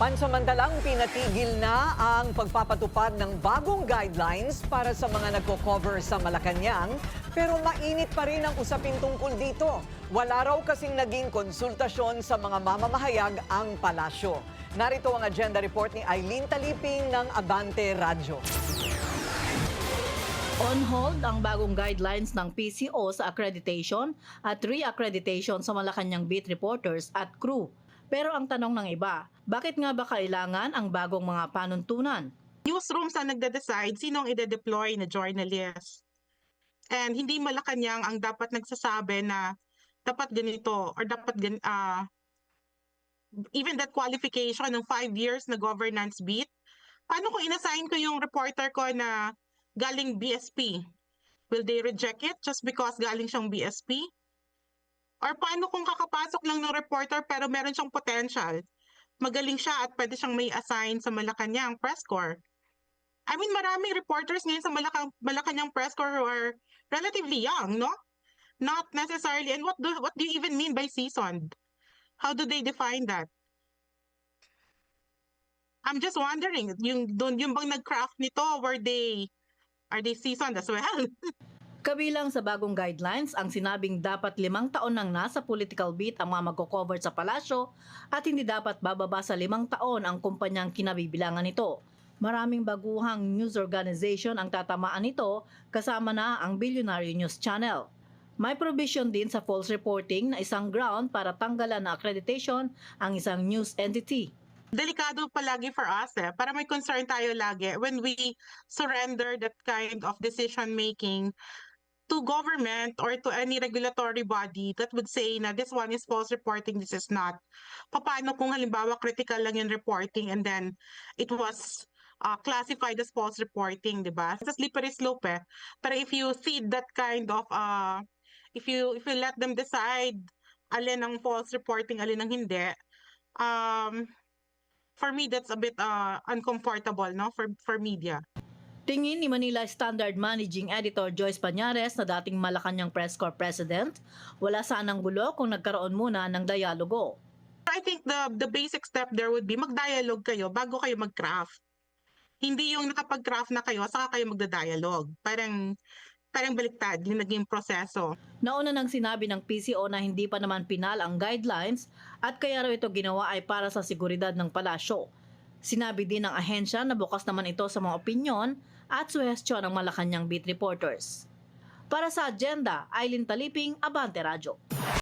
Pansamantalang pinatigil na ang pagpapatupad ng bagong guidelines para sa mga nagko-cover sa Malacanang, pero mainit pa rin ang usapin tungkol dito. Wala raw kasing naging konsultasyon sa mga mamamahayag ang palasyo. Narito ang agenda report ni Eileen Taliping ng Abante Radyo. On hold ang bagong guidelines ng PCO sa accreditation at re-accreditation sa Malacanang beat reporters at crew. Pero ang tanong ng iba, bakit nga ba kailangan ang bagong mga panuntunan? Newsrooms ang nagde-decide sino ang ide-deploy na journalist. And hindi Malacanang ang dapat nagsasabi na dapat ganito or dapat even that qualification ng 5 years na governance beat. Paano kung inassign ko yung reporter ko na galing BSP? Will they reject it just because galing siyang BSP? Or paano kung kakapasok lang ng reporter pero meron siyang potential? Magaling siya at pwede siyang may assign sa Malacanang Press Corps. I mean, maraming reporters ngayon sa Malacanang Press Corps who are relatively young, no? Not necessarily. And what do you even mean by seasoned? How do they define that? I'm just wondering, yung bang nag-craft nito, are they seasoned as well? Kabilang sa bagong guidelines ang sinabing dapat 5 taon nang nasa political beat ang mga magko-cover sa palasyo at hindi dapat bababa sa 5 taon ang kumpanyang kinabibilangan nito. Maraming baguhang news organization ang tatamaan nito kasama na ang Billionaire News Channel. May provision din sa false reporting na isang ground para tanggalan na accreditation ang isang news entity. Delikado palagi for us para may concern tayo lagi when we surrender that kind of decision making to government or to any regulatory body that would say na this one is false reporting, this is not. Paano kung halimbawa critical lang yung reporting and then it was classified as false reporting, di ba? It's a slippery slope Pero if you feed that kind of, if you let them decide alin ang false reporting, alin ang hindi, for me that's a bit uncomfortable, no, for media. Tingin ni Manila Standard Managing Editor Joyce Pañares na dating Malacanang Press Corps President, wala sanang gulo kung nagkaroon muna ng dialogo. I think the basic step there would be mag-dialogue kayo bago kayo mag-craft. Hindi yung nakapag-craft na kayo, saka kayo magda-dialogue. Parang baliktad yung naging proseso. Nauna nang sinabi ng PCO na hindi pa naman pinal ang guidelines at kaya raw ito ginawa ay para sa seguridad ng palasyo. Sinabi din ng ahensya na bukas naman ito sa mga opinyon at suhestyon ng Malacanang beat reporters. Para sa agenda, Eileen Taliping, Abante Radyo.